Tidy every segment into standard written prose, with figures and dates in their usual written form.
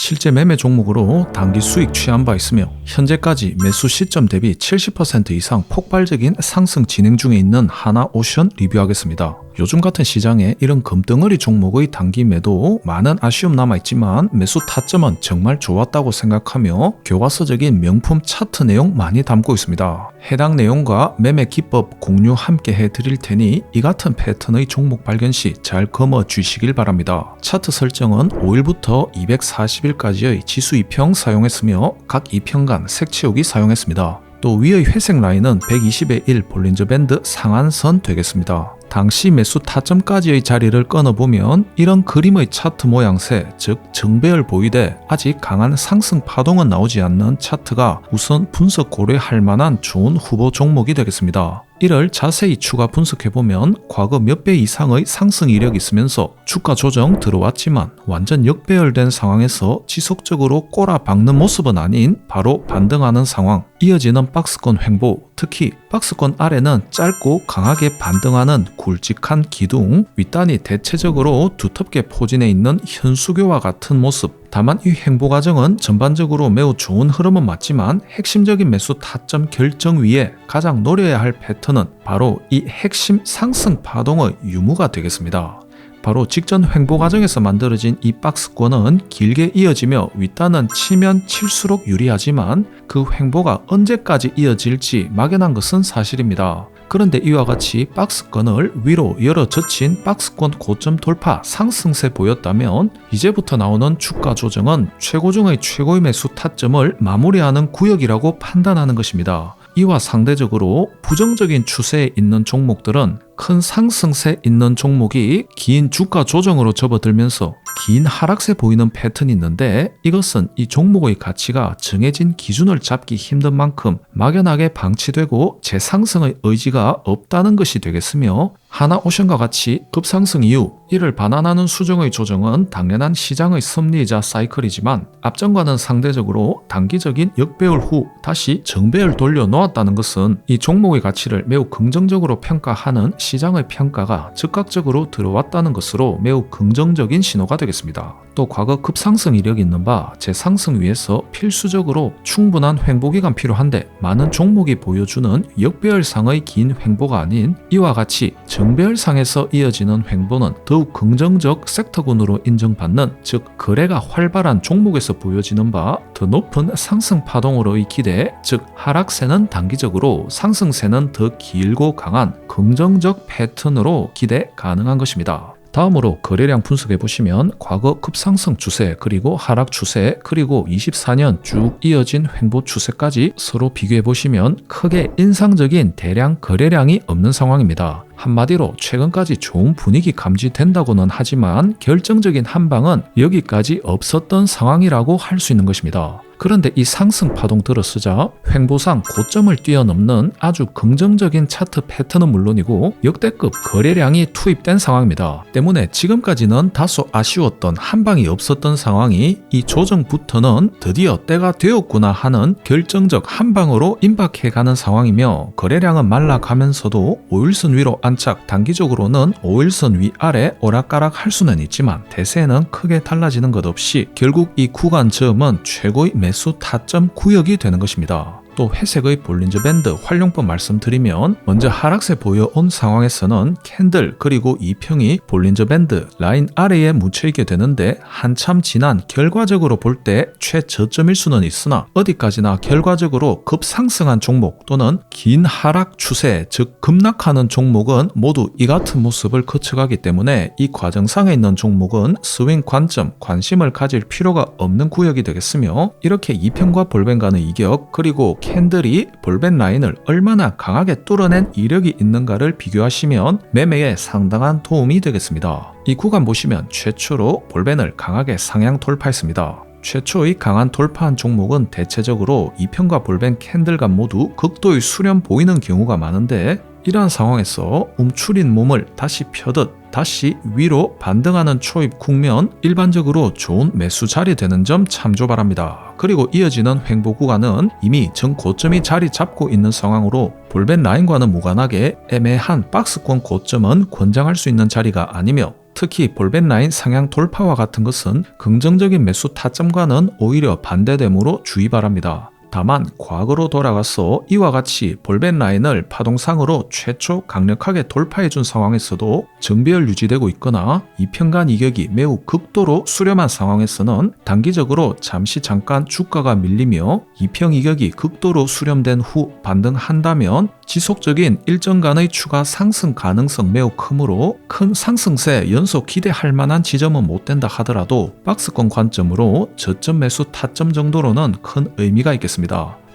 실제 매매 종목으로 단기 수익 취한 바 있으며 현재까지 매수 시점 대비 70% 이상 폭발적인 상승 진행 중에 있는 하나오션 리뷰하겠습니다. 요즘 같은 시장에 이런 금덩어리 종목의 단기 매도 많은 아쉬움 남아있지만 매수 타점은 정말 좋았다고 생각하며 교과서적인 명품 차트 내용 많이 담고 있습니다. 해당 내용과 매매 기법 공유 함께 해드릴 테니 이 같은 패턴의 종목 발견 시 잘 검어 주시길 바랍니다. 차트 설정은 5일부터 240일까지의 지수 2평 사용했으며 각 2평간 색채우기 사용했습니다. 또 위의 회색 라인은 120의 1 볼린저 밴드 상한선 되겠습니다. 당시 매수 타점까지의 자리를 끊어보면 이런 그림의 차트 모양새, 즉 정배열 보이되 아직 강한 상승 파동은 나오지 않는 차트가 우선 분석 고려할 만한 좋은 후보 종목이 되겠습니다. 이를 자세히 추가 분석해보면 과거 몇 배 이상의 상승 이력이 있으면서 주가 조정 들어왔지만 완전 역배열된 상황에서 지속적으로 꼬라박는 모습은 아닌 바로 반등하는 상황, 이어지는 박스권 횡보, 특히 박스권 아래는 짧고 강하게 반등하는 굵직한 기둥, 윗단이 대체적으로 두텁게 포진해 있는 현수교와 같은 모습. 다만 이 횡보 과정은 전반적으로 매우 좋은 흐름은 맞지만 핵심적인 매수 타점 결정 위에 가장 노려야 할 패턴은 바로 이 핵심 상승 파동의 유무가 되겠습니다. 바로 직전 횡보 과정에서 만들어진 이 박스권은 길게 이어지며 윗단은 치면 칠수록 유리하지만 그 횡보가 언제까지 이어질지 막연한 것은 사실입니다. 그런데 이와 같이 박스권을 위로 열어 젖힌 박스권 고점 돌파 상승세 보였다면 이제부터 나오는 주가 조정은 최고 중의 최고의 매수 타점을 마무리하는 구역이라고 판단하는 것입니다. 이와 상대적으로 부정적인 추세에 있는 종목들은 큰 상승세 있는 종목이 긴 주가 조정으로 접어들면서 긴 하락세 보이는 패턴이 있는데 이것은 이 종목의 가치가 정해진 기준을 잡기 힘든 만큼 막연하게 방치되고 재상승의 의지가 없다는 것이 되겠으며 하나오션과 같이 급상승 이후 이를 반환하는 수정의 조정은 당연한 시장의 섭리이자 사이클이지만 앞전과는 상대적으로 단기적인 역배열 후 다시 정배열 돌려놓았다는 것은 이 종목의 가치를 매우 긍정적으로 평가하는 시장의 평가가 즉각적으로 들어왔다는 것으로 매우 긍정적인 신호가 되겠습니다. 또 과거 급상승 이력이 있는 바 재상승 위에서 필수적으로 충분한 횡보 기간 필요한데 많은 종목이 보여주는 역배열상의 긴 횡보가 아닌 이와 같이 정배열상에서 이어지는 횡보는 더욱 긍정적 섹터군으로 인정받는, 즉 거래가 활발한 종목에서 보여지는 바 더 높은 상승 파동으로의 기대, 즉 하락세는 단기적으로 상승세는 더 길고 강한 긍정적 패턴으로 기대 가능한 것입니다. 다음으로 거래량 분석해보시면 과거 급상승 추세 그리고 하락 추세 그리고 24년 쭉 이어진 횡보 추세까지 서로 비교해보시면 크게 인상적인 대량 거래량이 없는 상황입니다. 한마디로 최근까지 좋은 분위기 감지된다고는 하지만 결정적인 한방은 여기까지 없었던 상황이라고 할 수 있는 것입니다. 그런데 이 상승 파동 들어서자 횡보상 고점을 뛰어넘는 아주 긍정적인 차트 패턴은 물론이고 역대급 거래량이 투입된 상황입니다. 때문에 지금까지는 다소 아쉬웠던 한방이 없었던 상황이 이 조정부터는 드디어 때가 되었구나 하는 결정적 한방으로 임박해가는 상황이며 거래량은 말라가면서도 5일선 위로 안착, 단기적으로는 5일선 위아래 오락가락 할 수는 있지만 대세는 크게 달라지는 것 없이 결국 이 구간 저음은 최고의 매수 타점 구역이 되는 것입니다. 또 회색의 볼린저 밴드 활용법 말씀드리면 먼저 하락세 보여온 상황에서는 캔들 그리고 2평이 볼린저 밴드 라인 아래에 묻혀있게 되는데 한참 지난 결과적으로 볼 때 최저점일 수는 있으나 어디까지나 결과적으로 급상승한 종목 또는 긴 하락 추세 즉 급락하는 종목은 모두 이 같은 모습을 거쳐가기 때문에 이 과정상에 있는 종목은 스윙 관점, 관심을 가질 필요가 없는 구역이 되겠으며 이렇게 2평과 볼벤 간의 이격 그리고 캔들이 볼벤 라인을 얼마나 강하게 뚫어낸 이력이 있는가를 비교하시면 매매에 상당한 도움이 되겠습니다. 이 구간 보시면 최초로 볼벤을 강하게 상향 돌파했습니다. 최초의 강한 돌파한 종목은 대체적으로 2평과 볼벤 캔들간 모두 극도의 수렴 보이는 경우가 많은데 이러한 상황에서 움츠린 몸을 다시 펴듯 다시 위로 반등하는 초입 국면 일반적으로 좋은 매수 자리 되는 점 참조 바랍니다. 그리고 이어지는 횡보 구간은 이미 전고점이 자리 잡고 있는 상황으로 볼벤 라인과는 무관하게 애매한 박스권 고점은 권장할 수 있는 자리가 아니며 특히 볼벤 라인 상향 돌파와 같은 것은 긍정적인 매수 타점과는 오히려 반대되므로 주의 바랍니다. 다만 과거로 돌아가서 이와 같이 볼벤 라인을 파동상으로 최초 강력하게 돌파해준 상황에서도 정배열 유지되고 있거나 이평간 이격이 매우 극도로 수렴한 상황에서는 단기적으로 잠깐 주가가 밀리며 이평 이격이 극도로 수렴된 후 반등한다면 지속적인 일정간의 추가 상승 가능성 매우 크므로 큰 상승세 연속 기대할 만한 지점은 못 된다 하더라도 박스권 관점으로 저점 매수 타점 정도로는 큰 의미가 있겠습니다.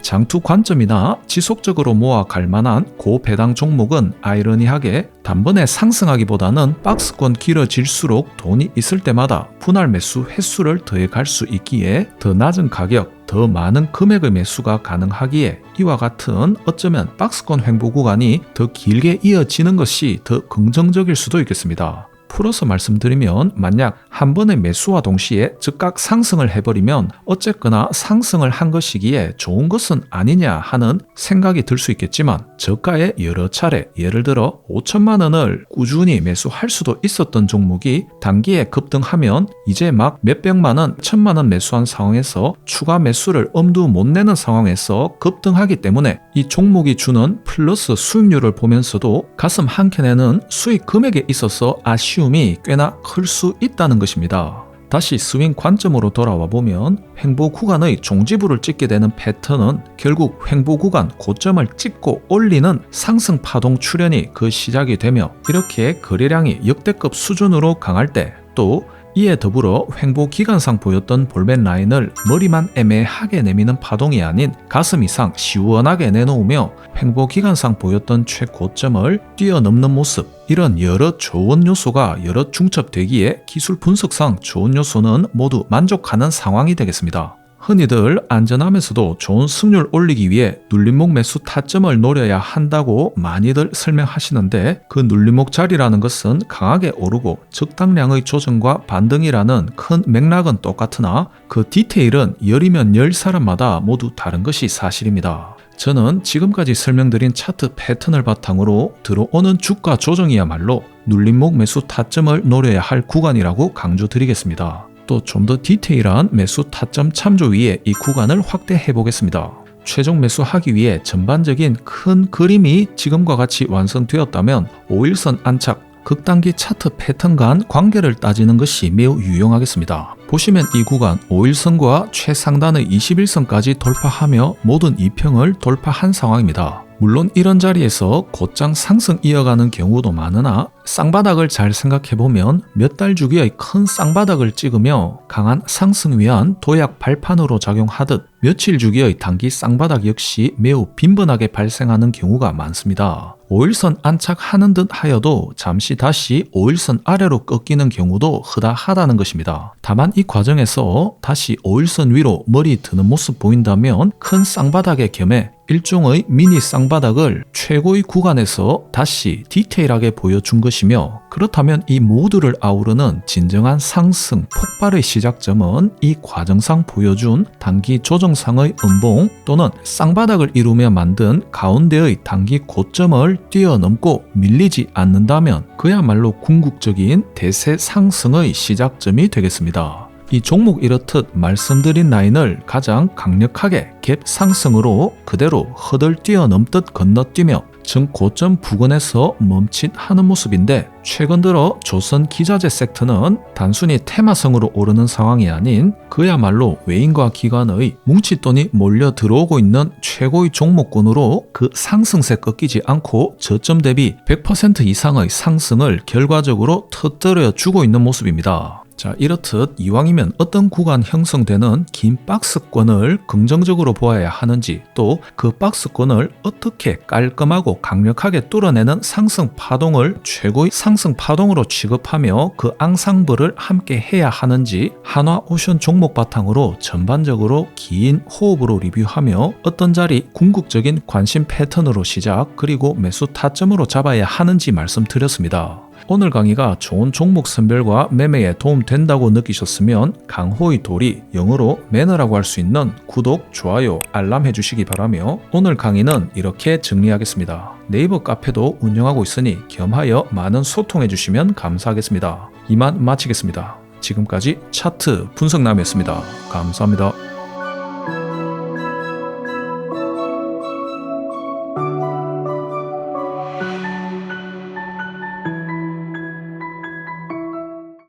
장투 관점이나 지속적으로 모아갈 만한 고배당 종목은 아이러니하게 단번에 상승하기보다는 박스권 길어질수록 돈이 있을 때마다 분할 매수 횟수를 더해갈 수 있기에 더 낮은 가격, 더 많은 금액의 매수가 가능하기에 이와 같은 어쩌면 박스권 횡보 구간이 더 길게 이어지는 것이 더 긍정적일 수도 있겠습니다. 풀어서 말씀드리면 만약 한 번의 매수와 동시에 즉각 상승을 해버리면 어쨌거나 상승을 한 것이기에 좋은 것은 아니냐 하는 생각이 들 수 있겠지만 저가에 여러 차례 예를 들어 5천만 원을 꾸준히 매수할 수도 있었던 종목이 단기에 급등하면 이제 막 몇백만 원, 1,000만 원 매수한 상황에서 추가 매수를 엄두 못 내는 상황에서 급등하기 때문에 이 종목이 주는 플러스 수익률을 보면서도 가슴 한켠에는 수익 금액에 있어서 아쉬움이 꽤나 클 수 있다는 것입니다. 다시 스윙 관점으로 돌아와 보면 횡보 구간의 종지부를 찍게 되는 패턴은 결국 횡보 구간 고점을 찍고 올리는 상승 파동 출현이 그 시작이 되며 이렇게 거래량이 역대급 수준으로 강할 때 또 이에 더불어 횡보 기간상 보였던 볼벤 라인을 머리만 애매하게 내미는 파동이 아닌 가슴 이상 시원하게 내놓으며 횡보 기간상 보였던 최고점을 뛰어넘는 모습, 이런 여러 좋은 요소가 여러 중첩되기에 기술 분석상 좋은 요소는 모두 만족하는 상황이 되겠습니다. 흔히들 안전하면서도 좋은 승률 올리기 위해 눌림목 매수 타점을 노려야 한다고 많이들 설명하시는데 그 눌림목 자리라는 것은 강하게 오르고 적당량의 조정과 반등이라는 큰 맥락은 똑같으나 그 디테일은 열이면 열 사람마다 모두 다른 것이 사실입니다. 저는 지금까지 설명드린 차트 패턴을 바탕으로 들어오는 주가 조정이야말로 눌림목 매수 타점을 노려야 할 구간이라고 강조드리겠습니다. 또 좀 더 디테일한 매수 타점 참조 위에 이 구간을 확대해 보겠습니다. 최종 매수하기 위해 전반적인 큰 그림이 지금과 같이 완성되었다면 5일선 안착, 극단기 차트 패턴 간 관계를 따지는 것이 매우 유용하겠습니다. 보시면 이 구간 5일선과 최상단의 21선까지 돌파하며 모든 이평을 돌파한 상황입니다. 물론 이런 자리에서 곧장 상승 이어가는 경우도 많으나 쌍바닥을 잘 생각해보면 몇 달 주기의 큰 쌍바닥을 찍으며 강한 상승 위한 도약 발판으로 작용하듯 며칠 주기의 단기 쌍바닥 역시 매우 빈번하게 발생하는 경우가 많습니다. 5일선 안착하는 듯 하여도 잠시 다시 5일선 아래로 꺾이는 경우도 흐다하다는 것입니다. 다만 이 과정에서 다시 5일선 위로 머리 드는 모습 보인다면 큰 쌍바닥의 겸해 일종의 미니 쌍바닥을 최고의 구간에서 다시 디테일하게 보여준 것이며 그렇다면 이 모두를 아우르는 진정한 상승 폭발의 시작점은 이 과정상 보여준 단기 조정상의 음봉 또는 쌍바닥을 이루며 만든 가운데의 단기 고점을 뛰어넘고 밀리지 않는다면 그야말로 궁극적인 대세 상승의 시작점이 되겠습니다. 이 종목 이렇듯 말씀드린 라인을 가장 강력하게 갭 상승으로 그대로 허들 뛰어넘듯 건너뛰며 전고점 부근에서 멈칫하는 모습인데 최근 들어 조선 기자재 섹터는 단순히 테마성으로 오르는 상황이 아닌 그야말로 외인과 기관의 뭉칫돈이 몰려 들어오고 있는 최고의 종목군으로 그 상승세 꺾이지 않고 저점 대비 100% 이상의 상승을 결과적으로 터뜨려 주고 있는 모습입니다. 자, 이렇듯 이왕이면 어떤 구간 형성되는 긴 박스권을 긍정적으로 보아야 하는지 또 그 박스권을 어떻게 깔끔하고 강력하게 뚫어내는 상승 파동을 최고의 상승 파동으로 취급하며 그 앙상블을 함께 해야 하는지 한화오션 종목 바탕으로 전반적으로 긴 호흡으로 리뷰하며 어떤 자리 궁극적인 관심 패턴으로 시작 그리고 매수 타점으로 잡아야 하는지 말씀드렸습니다. 오늘 강의가 좋은 종목 선별과 매매에 도움된다고 느끼셨으면 강호의 도리, 영어로 매너라고 할 수 있는 구독, 좋아요, 알람 해주시기 바라며 오늘 강의는 이렇게 정리하겠습니다. 네이버 카페도 운영하고 있으니 겸하여 많은 소통해주시면 감사하겠습니다. 이만 마치겠습니다. 지금까지 차트 분석남이었습니다. 감사합니다.